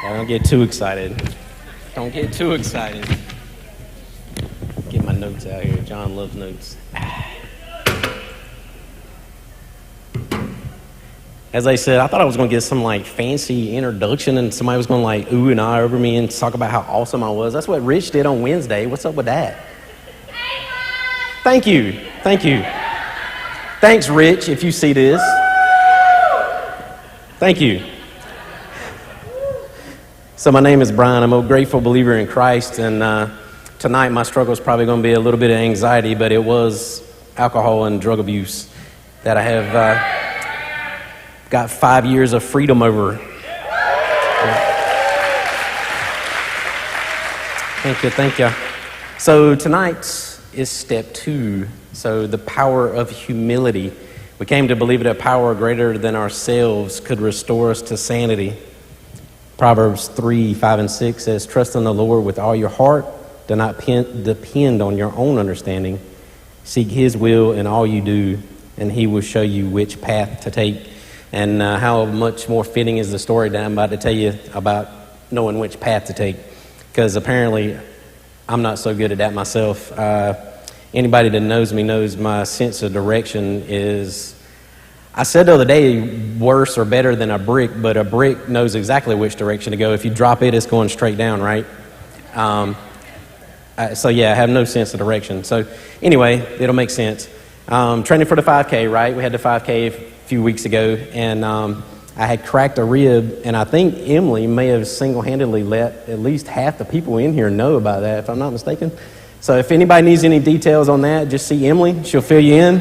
Don't get too excited. Don't get too excited. Get my notes out here. John loves notes. As I said, I thought I was going to get some like fancy introduction and somebody was going to like ooh and ah over me and talk about how awesome I was. That's what Rich did on Wednesday. What's up with that? Thank you. Thank you. Thanks, Rich, if you see this. Thank you. So my name is Brian. I'm a grateful believer in Christ, and tonight my struggle is probably going to be a little bit of anxiety, but it was alcohol and drug abuse that I have got 5 years of freedom over. Thank you. So tonight is step 2. So the power of humility. We came to believe that a power greater than ourselves could restore us to sanity. Proverbs 3:5-6 says, "Trust in the Lord with all your heart. Do not depend on your own understanding. Seek His will in all you do, and He will show you which path to take." And how much more fitting is the story that I'm about to tell you about knowing which path to take, because apparently I'm not so good at that myself. Anybody that knows me knows my sense of direction is, I said the other day, worse or better than a brick, but a brick knows exactly which direction to go. If you drop it, it's going straight down, right? So yeah, I have no sense of direction. So anyway, it'll make sense. Training for the 5K, right? We had the 5K a few weeks ago, and I had cracked a rib, and I think Emily may have single-handedly let at least half the people in here know about that, if I'm not mistaken. So if anybody needs any details on that, just see Emily. She'll fill you in.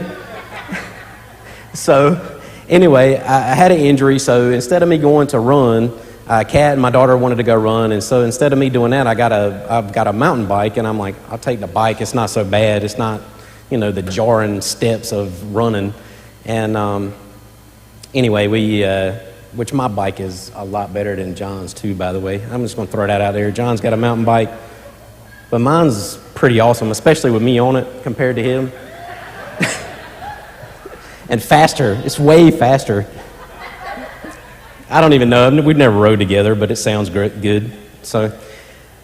So anyway, I had an injury, so instead of me going to run, Kat and my daughter wanted to go run, and so instead of me doing that, I've got a mountain bike, and I'm like, I'll take the bike. It's not so bad. It's not, the jarring steps of running. And anyway, which my bike is a lot better than John's too, by the way. I'm just going to throw that out there. John's got a mountain bike, but mine's pretty awesome, especially with me on it compared to him. And faster. It's way faster. I don't even know. We've never rode together, but it sounds good. So,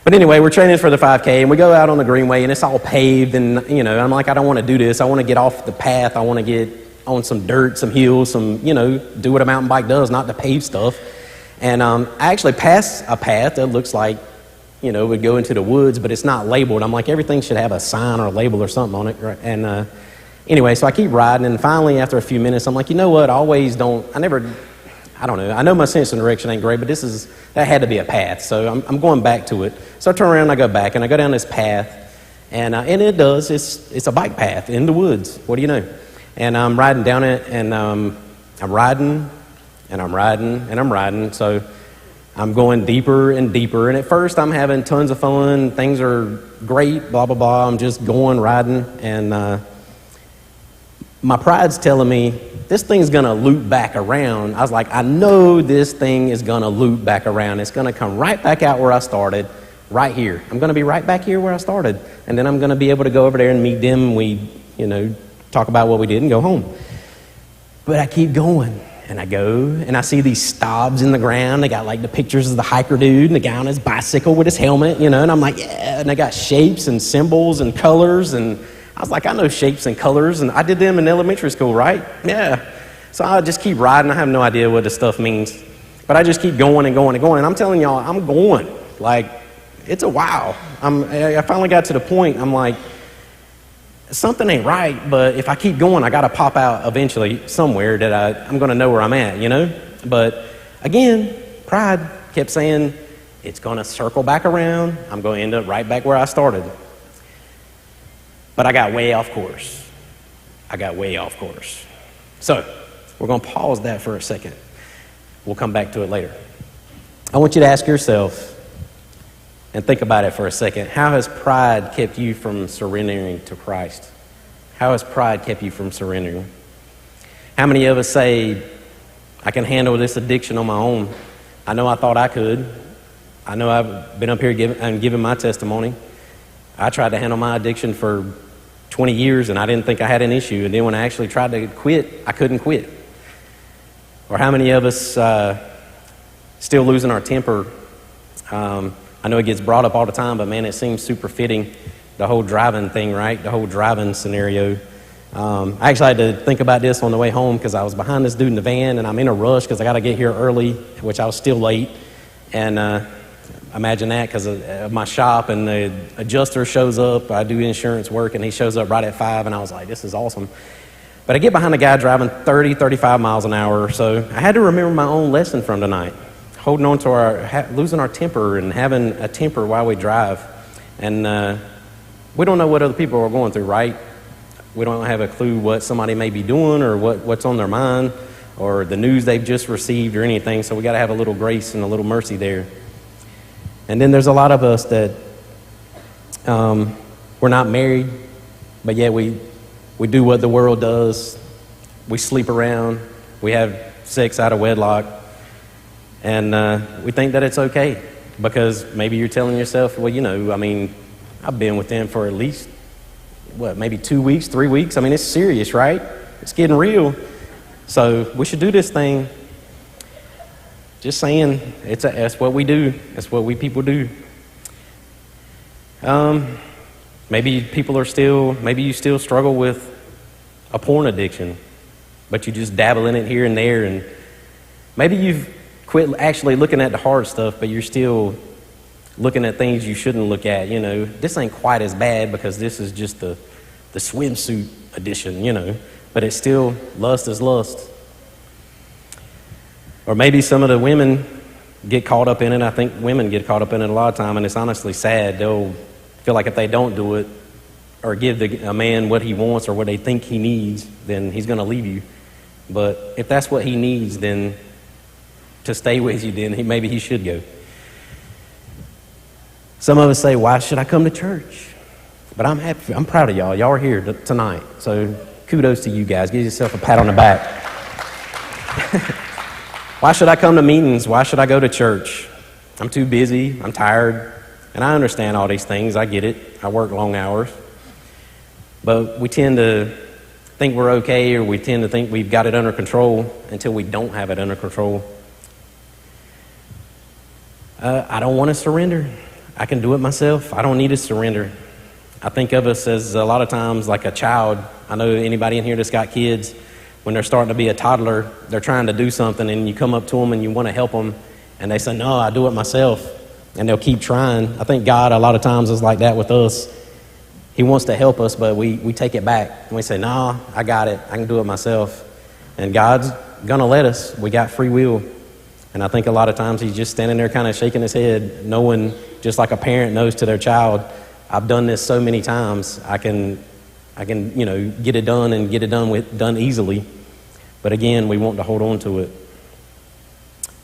but anyway, we're training for the 5K, and we go out on the greenway, and it's all paved, and, I'm like, I don't want to do this. I want to get off the path. I want to get on some dirt, some hills, do what a mountain bike does, not the paved stuff. And I actually pass a path that looks like, would go into the woods, but it's not labeled. I'm like, everything should have a sign or a label or something on it. And anyway, so I keep riding, and finally, after a few minutes, I'm like, you know what? I don't know. I know my sense of direction ain't great, but that had to be a path, so I'm going back to it. So I turn around and I go back, and I go down this path, and it's a bike path in the woods. What do you know? And I'm riding down it, and I'm riding, and I'm riding, and I'm riding, so I'm going deeper and deeper, and at first I'm having tons of fun. Things are great, blah, blah, blah. I'm just going, riding, and my pride's telling me, this thing's going to loop back around. I was like, I know this thing is going to loop back around. It's going to come right back out where I started, right here. I'm going to be right back here where I started, and then I'm going to be able to go over there and meet them, and we, talk about what we did and go home. But I keep going. And I go, and I see these stobs in the ground. They got like the pictures of the hiker dude and the guy on his bicycle with his helmet, and I'm like, yeah. And they got shapes and symbols and colors, and I was like, I know shapes and colors, and I did them in elementary school, right? Yeah. So I just keep riding. I have no idea what this stuff means, but I just keep going and going and going. And I'm telling y'all, I'm going. Like, it's a wow. I finally got to the point, I'm like, something ain't right, but if I keep going, I got to pop out eventually somewhere that I'm going to know where I'm at, But again, pride kept saying, it's going to circle back around. I'm going to end up right back where I started. But I got way off course. So we're going to pause that for a second. We'll come back to it later. I want you to ask yourself and think about it for a second. How has pride kept you from surrendering to Christ? How has pride kept you from surrendering? How many of us say, I can handle this addiction on my own? I know I thought I could. I know I've been up here giving my testimony. I tried to handle my addiction for 20 years, and I didn't think I had an issue. And then when I actually tried to quit, I couldn't quit. Or how many of us still losing our temper I know it gets brought up all the time, but man, it seems super fitting, the whole driving thing, right? The whole driving scenario. I actually had to think about this on the way home because I was behind this dude in the van, and I'm in a rush because I got to get here early, which I was still late. And imagine that, because of my shop, and the adjuster shows up. I do insurance work, and he shows up right at 5, and I was like, this is awesome. But I get behind a guy driving 30, 35 miles an hour or so. I had to remember my own lesson from tonight, holding on to losing our temper and having a temper while we drive. And we don't know what other people are going through, right? We don't have a clue what somebody may be doing or what's on their mind or the news they've just received or anything. So we got to have a little grace and a little mercy there. And then there's a lot of us that we're not married, but yet we do what the world does. We sleep around. We have sex out of wedlock. And we think that it's okay because maybe you're telling yourself, well, I've been with them for at least, maybe 2 weeks, 3 weeks. I mean, it's serious, right? It's getting real. So we should do this thing. Just saying, that's what we do. That's what we people do. Maybe you still struggle with a porn addiction, but you just dabble in it here and there. And maybe you've quit actually looking at the hard stuff, but you're still looking at things you shouldn't look at. This ain't quite as bad because this is just the swimsuit edition, but it's still lust is lust. Or maybe some of the women get caught up in it. I think women get caught up in it a lot of time, and it's honestly sad. They'll feel like if they don't do it or give a man what he wants or what they think he needs, then he's going to leave you. But if that's what he needs, then to stay with you, then maybe he should go. Some of us say, why should I come to church? But I'm happy. I'm proud of y'all. Y'all are here tonight. So kudos to you guys. Give yourself a pat on the back. Why should I come to meetings? Why should I go to church? I'm too busy. I'm tired. And I understand all these things. I get it. I work long hours. But we tend to think we're okay, or we tend to think we've got it under control until we don't have it under control. I don't want to surrender. I can do it myself. I don't need to surrender. I think of us as a lot of times like a child. I know anybody in here that's got kids, when they're starting to be a toddler, they're trying to do something, and you come up to them and you want to help them, and they say, no, I do it myself, and they'll keep trying. I think God a lot of times is like that with us. He wants to help us, but we take it back, and we say, no, I got it. I can do it myself. And God's going to let us. We got free will. And I think a lot of times he's just standing there kind of shaking his head, knowing, just like a parent knows to their child, I've done this so many times, I can get it done and get it done easily. But again, we want to hold on to it.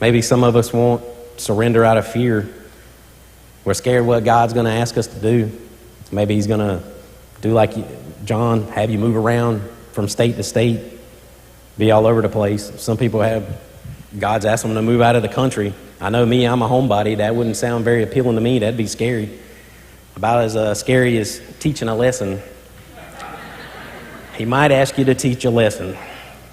Maybe some of us won't surrender out of fear. We're scared what God's going to ask us to do. Maybe he's going to do like John, have you move around from state to state, be all over the place. Some people God's asked them to move out of the country. I know me, I'm a homebody. That wouldn't sound very appealing to me. That'd be scary. About as scary as teaching a lesson. He might ask you to teach a lesson.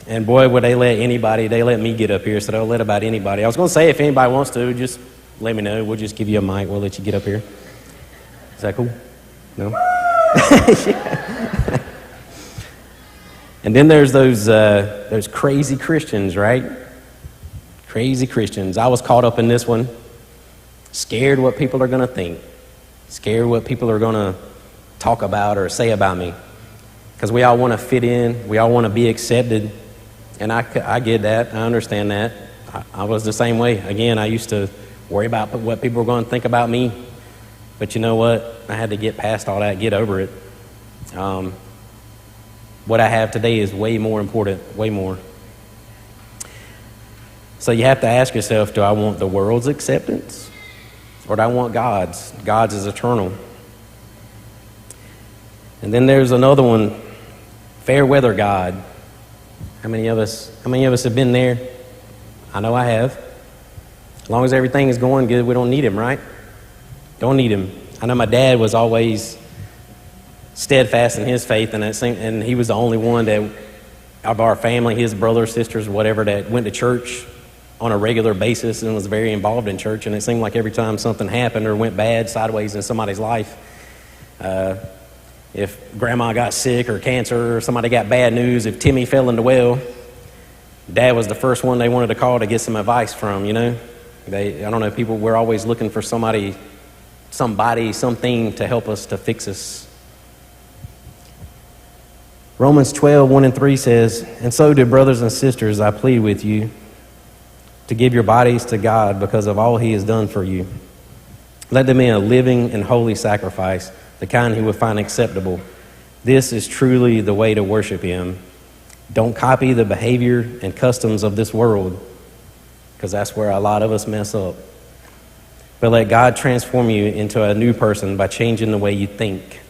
And boy, would they let me get up here, so they'll let about anybody. I was going to say, if anybody wants to, just let me know. We'll just give you a mic. We'll let you get up here. Is that cool? No? Yeah. And then there's those crazy Christians, right? Crazy Christians. I was caught up in this one. Scared what people are going to think. Scared what people are going to talk about or say about me. Because we all want to fit in. We all want to be accepted. And I get that. I understand that. I was the same way. Again, I used to worry about what people were going to think about me. But you know what? I had to get past all that, get over it. What I have today is way more important, way more. So you have to ask yourself, do I want the world's acceptance? Or do I want God's? God's is eternal. And then there's another one, fair weather God. How many of us have been there? I know I have. As long as everything is going good, we don't need him, right? Don't need him. I know my dad was always steadfast in his faith, and he was the only one that, of our family, his brothers, sisters, whatever, that went to church on a regular basis and was very involved in church, and it seemed like every time something happened or went bad, sideways in somebody's life, if grandma got sick or cancer or somebody got bad news, if Timmy fell into well, Dad was the first one they wanted to call to get some advice from, you know. I don't know, people, we're always looking for somebody, something to help us, to fix us. Romans 12:1-3 says, "And so, dear brothers and sisters, I plead with you to give your bodies to God because of all he has done for you. Let them be a living and holy sacrifice, the kind he would find acceptable. This is truly the way to worship him. Don't copy the behavior and customs of this world, because that's where a lot of us mess up. But let God transform you into a new person by changing the way you think.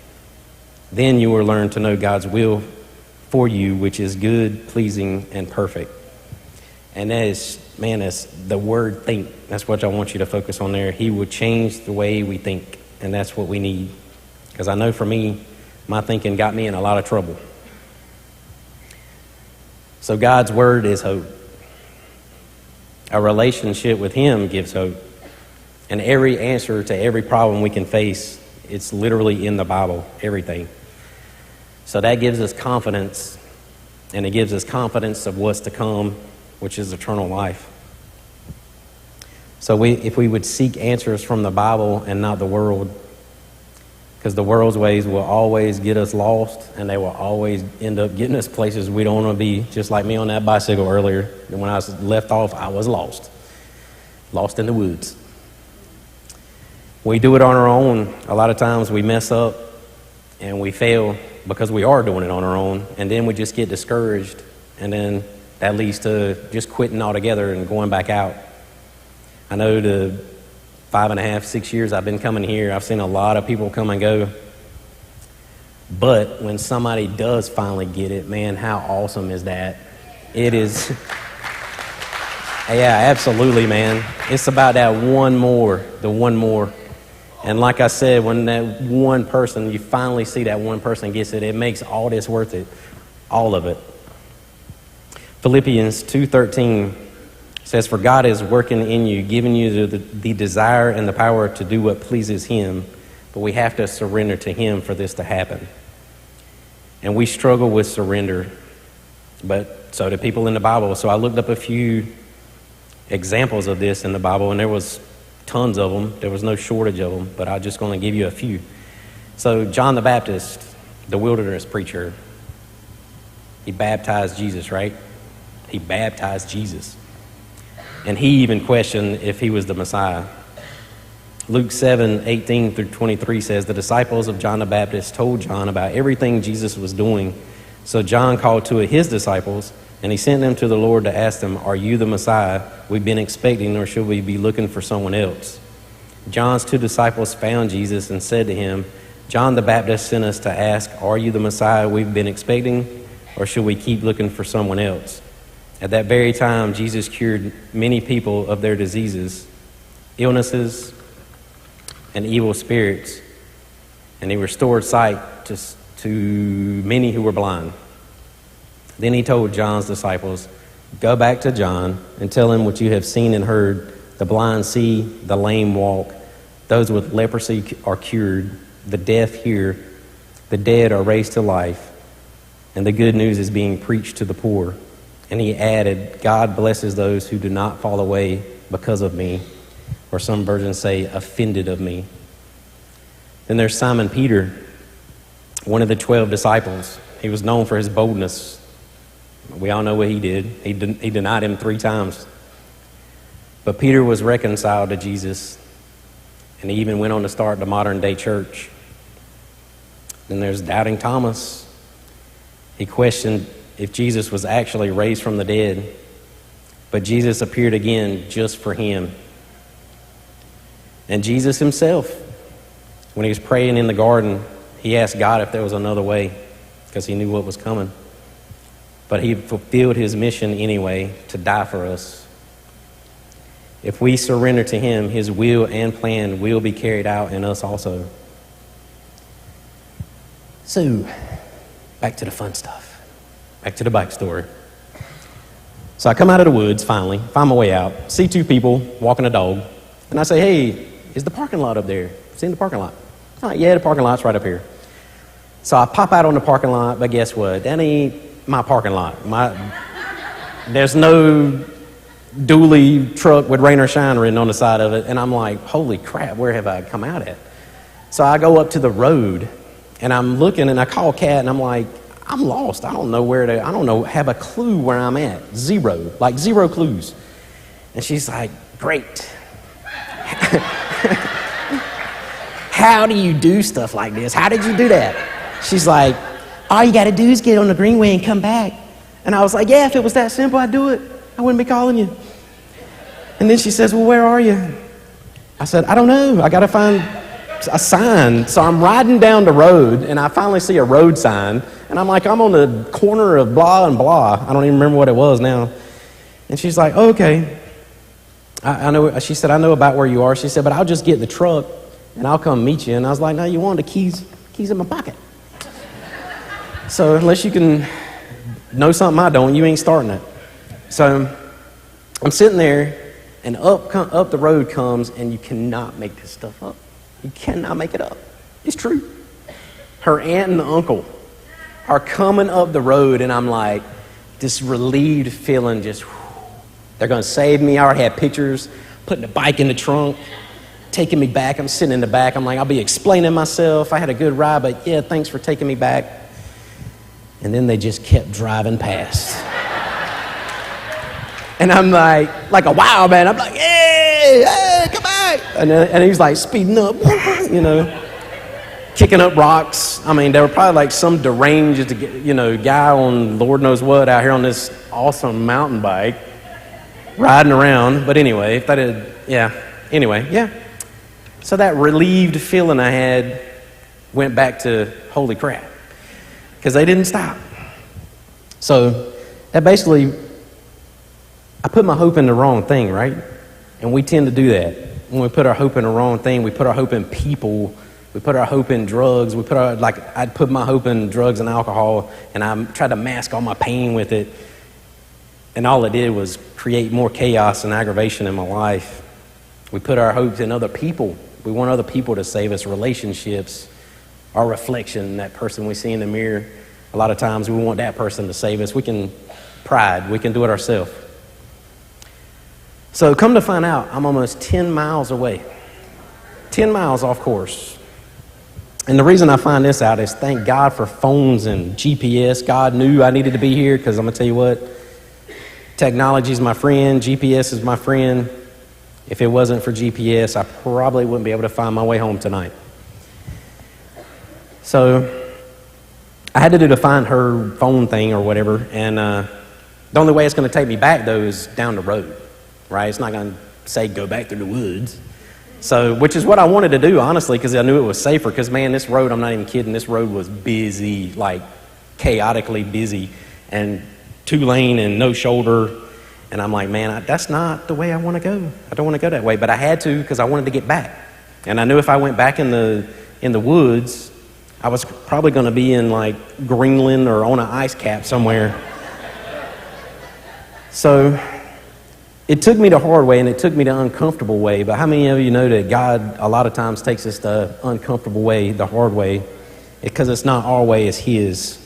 Then you will learn to know God's will for you, which is good, pleasing, and perfect." And that is, man, that's the word think. That's what I want you to focus on there. He will change the way we think, and that's what we need. Because I know for me, my thinking got me in a lot of trouble. So God's word is hope. A relationship with him gives hope. And every answer to every problem we can face, it's literally in the Bible, everything. So that gives us confidence, and it gives us confidence of what's to come, which is eternal life. So if we would seek answers from the Bible and not the world, because the world's ways will always get us lost, and they will always end up getting us places we don't want to be, just like me on that bicycle earlier. And when I was left off, I was lost in the woods. We do it on our own. A lot of times we mess up and we fail because we are doing it on our own, and then we just get discouraged, and then that leads to just quitting altogether and going back out. I know the 5.5, 6 years I've been coming here, I've seen a lot of people come and go. But when somebody does finally get it, man, how awesome is that? It is. Yeah, absolutely, man. It's about that one more. And like I said, when that one person, you finally see that one person gets it, it makes all this worth it, all of it. Philippians 2:13 says, "For God is working in you, giving you the desire and the power to do what pleases him, but we have to surrender to him for this to happen." And we struggle with surrender, but so do people in the Bible. So I looked up a few examples of this in the Bible, and there was tons of them. There was no shortage of them, but I'm just going to give you a few. So John the Baptist, the wilderness preacher, he baptized Jesus, right? He baptized Jesus. And he even questioned if he was the Messiah. Luke 7:18-23 says, "The disciples of John the Baptist told John about everything Jesus was doing. So John called two of his disciples, and he sent them to the Lord to ask them, 'Are you the Messiah we've been expecting, or should we be looking for someone else?' John's two disciples found Jesus and said to him, 'John the Baptist sent us to ask, are you the Messiah we've been expecting, or should we keep looking for someone else?' At that very time, Jesus cured many people of their diseases, illnesses, and evil spirits, and he restored sight to many who were blind. Then he told John's disciples, 'Go back to John and tell him what you have seen and heard. The blind see, the lame walk, those with leprosy are cured, the deaf hear, the dead are raised to life, and the good news is being preached to the poor.' And he added, 'God blesses those who do not fall away because of me,' or some versions say, 'offended of me.'" Then there's Simon Peter, one of the 12 disciples. He was known for his boldness. We all know what he did. He denied him 3 times. But Peter was reconciled to Jesus, and he even went on to start the modern day church. Then there's doubting Thomas. He questioned if Jesus was actually raised from the dead, but Jesus appeared again just for him. And Jesus himself, when he was praying in the garden, he asked God if there was another way, because he knew what was coming. But he fulfilled his mission anyway, to die for us. If we surrender to him, his will and plan will be carried out in us also. So, back to the fun stuff. Back to the bike story. So I come out of the woods, finally, find my way out, see two people walking a dog, and I say, hey, is the parking lot up there? Seen the parking lot? I'm like, yeah, the parking lot's right up here. So I pop out on the parking lot, but guess what? That ain't my parking lot. There's no dually truck with Raynor Shine written on the side of it, and I'm like, holy crap, where have I come out at? So I go up to the road, and I'm looking, and I call Kat, and I'm like, I'm lost. I don't know, have a clue where I'm at. Zero clues. And she's like, great. How do you do stuff like this? How did you do that? She's like, all you got to do is get on the greenway and come back. And I was like, yeah, if it was that simple, I'd do it. I wouldn't be calling you. And then she says, well, where are you? I said, I don't know. I got to find a sign. So I'm riding down the road, and I finally see a road sign. And I'm like, I'm on the corner of blah and blah. I don't even remember what it was now. And she's like, oh, okay. I know. She said, I know about where you are. She said, but I'll just get in the truck, and I'll come meet you. And I was like, no, you want the keys in my pocket. So unless you can know something I don't, you ain't starting it. So I'm sitting there, and up the road comes, and you cannot make this stuff up. You cannot make it up. It's true. Her aunt and the uncle are coming up the road, and I'm like, this relieved feeling just, they're going to save me. I already had pictures, putting the bike in the trunk, taking me back. I'm sitting in the back. I'm like, I'll be explaining myself. I had a good ride, but yeah, thanks for taking me back. And then they just kept driving past. And I'm like a wild man. I'm like, hey, come back. And he's like speeding up, kicking up rocks. I mean, they were probably like some deranged, guy on Lord knows what out here on this awesome mountain bike, riding around. But anyway, So that relieved feeling I had went back to holy crap, because they didn't stop. So that basically, I put my hope in the wrong thing, right? And we tend to do that. When we put our hope in the wrong thing, we put our hope in people, we put our hope in drugs, I'd put my hope in drugs and alcohol, and I tried to mask all my pain with it. And all it did was create more chaos and aggravation in my life. We put our hopes in other people. We want other people to save us, relationships, our reflection, that person we see in the mirror. A lot of times we want that person to save us. We can do it ourselves. So come to find out, I'm almost 10 miles away. 10 miles off course. And the reason I find this out is thank God for phones and GPS. God knew I needed to be here, because I'm going to tell you what, technology is my friend, GPS is my friend. If it wasn't for GPS, I probably wouldn't be able to find my way home tonight. So I had to do the find her phone thing or whatever, and the only way it's going to take me back, though, is down the road, right? It's not going to say go back through the woods. So, which is what I wanted to do, honestly, because I knew it was safer, because, man, this road, I'm not even kidding, this road was busy, like chaotically busy, and 2-lane and no shoulder. And I'm like, man, that's not the way I want to go. I don't want to go that way. But I had to, because I wanted to get back. And I knew if I went back in the woods, I was probably going to be in like Greenland or on an ice cap somewhere. So it took me the hard way, and it took me the uncomfortable way. But how many of you know that God a lot of times takes us the uncomfortable way, the hard way, because it's not our way, it's His.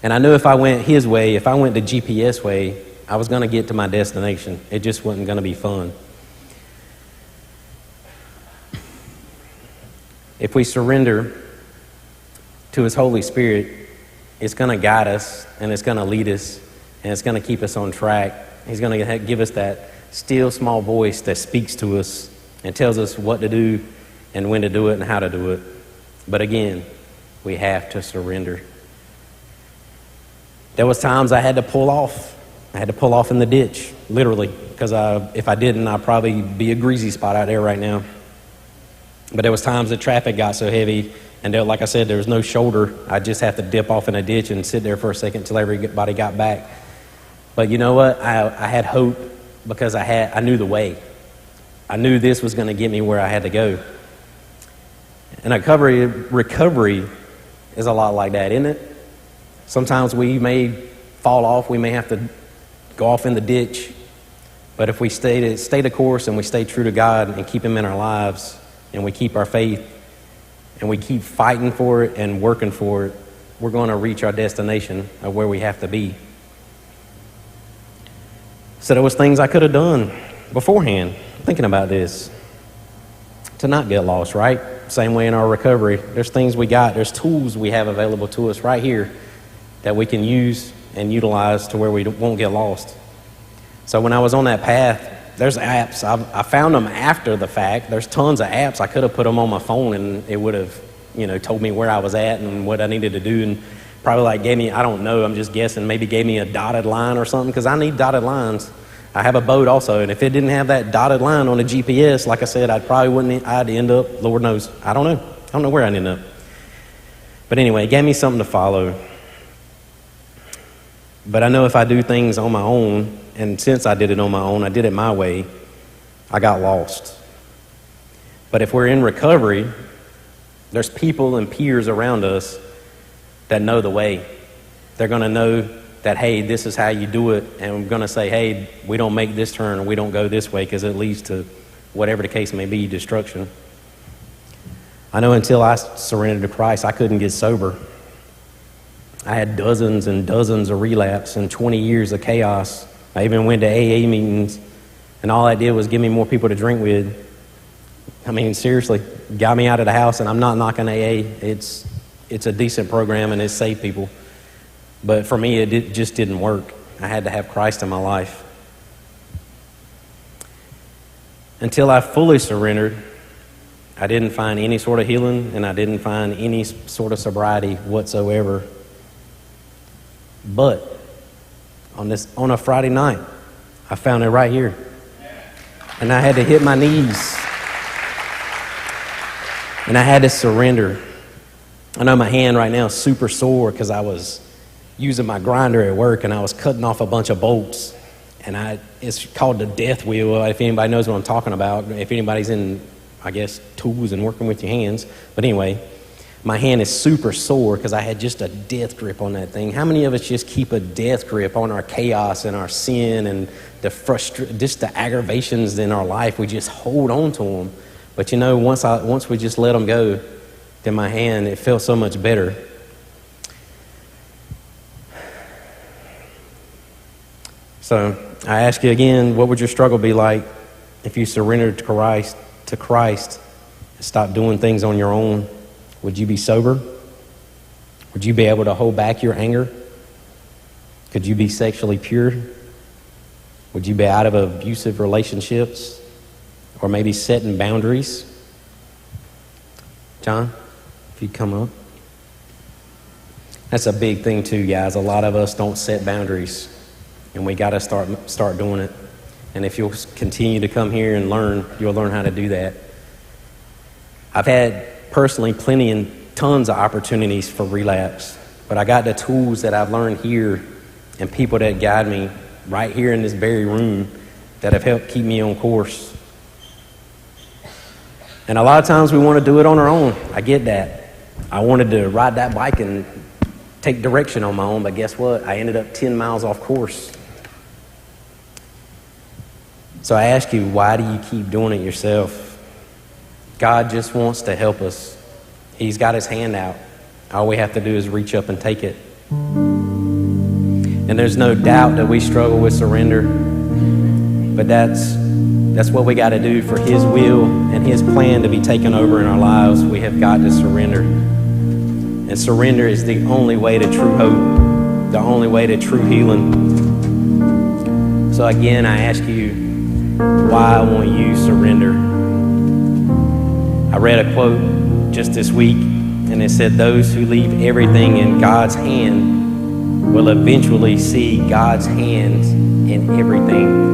And I knew if I went His way, if I went the GPS way, I was going to get to my destination. It just wasn't going to be fun. If we surrender to His Holy Spirit, it's going to guide us, and it's going to lead us, and it's going to keep us on track. He's going to give us that still small voice that speaks to us and tells us what to do and when to do it and how to do it. But again, we have to surrender. There was times I had to pull off. I had to pull off in the ditch, literally, because if I didn't, I'd probably be a greasy spot out there right now. But there was times the traffic got so heavy, and there, like I said, there was no shoulder. I'd just have to dip off in a ditch and sit there for a second until everybody got back. But you know what? I had hope, because I knew the way. I knew this was going to get me where I had to go. And recovery is a lot like that, isn't it? Sometimes we may fall off. We may have to go off in the ditch. But if we stay the course and we stay true to God and keep Him in our lives and we keep our faith and we keep fighting for it and working for it, we're going to reach our destination of where we have to be. So there was things I could have done beforehand, thinking about this, to not get lost, right? Same way in our recovery. There's things we got, there's tools we have available to us right here that we can use and utilize to where we won't get lost. So when I was on that path, there's apps. I found them after the fact. There's tons of apps. I could have put them on my phone and it would have, told me where I was at and what I needed to do, and probably gave me, I don't know, I'm just guessing, maybe gave me a dotted line or something, because I need dotted lines. I have a boat also, and if it didn't have that dotted line on the GPS, like I said, I'd end up, Lord knows, I don't know where I'd end up. But anyway, it gave me something to follow. But I know if I do things on my own, and since I did it on my own, I did it my way, I got lost. But if we're in recovery, there's people and peers around us that know the way. They're going to know that, hey, this is how you do it, and I'm going to say, hey, we don't make this turn or we don't go this way because it leads to whatever the case may be, destruction. I know until I surrendered to Christ, I couldn't get sober. I had dozens and dozens of relapse and 20 years of chaos. I even went to AA meetings, and all that did was give me more people to drink with. I mean, seriously, got me out of the house, and I'm not knocking AA. It's a decent program, and it saved people. But for me, it just didn't work. I had to have Christ in my life. Until I fully surrendered, I didn't find any sort of healing, and I didn't find any sort of sobriety whatsoever. But on a Friday night, I found it right here. And I had to hit my knees. And I had to surrender. I know my hand right now is super sore because I was using my grinder at work and I was cutting off a bunch of bolts. And it's called the death wheel, if anybody knows what I'm talking about. If anybody's in, I guess, tools and working with your hands. But anyway, my hand is super sore because I had just a death grip on that thing. How many of us just keep a death grip on our chaos and our sin and just the aggravations in our life? We just hold on to them. But once we just let them go, then my hand, it felt so much better. So I ask you again, what would your struggle be like if you surrendered to Christ and stopped doing things on your own? Would you be sober? Would you be able to hold back your anger? Could you be sexually pure? Would you be out of abusive relationships? Or maybe setting boundaries? John, if you'd come up. That's a big thing too, guys. A lot of us don't set boundaries, and we got to start doing it. And if you'll continue to come here and learn, you'll learn how to do that. I've had personally plenty and tons of opportunities for relapse, but I got the tools that I've learned here and people that guide me right here in this very room that have helped keep me on course. And a lot of times we want to do it on our own. I get that. I wanted to ride that bike and take direction on my own, but guess what? I ended up 10 miles off course. So I ask you, why do you keep doing it yourself? God just wants to help us. He's got his hand out. All we have to do is reach up and take it. And there's no doubt that we struggle with surrender, but that's what we got to do for his will and his plan to be taken over in our lives. We have got to surrender. And surrender is the only way to true hope, the only way to true healing. So again, I ask you, why won't you surrender? I read a quote just this week, and it said, those who leave everything in God's hand will eventually see God's hand in everything.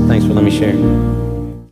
Thanks for letting me share.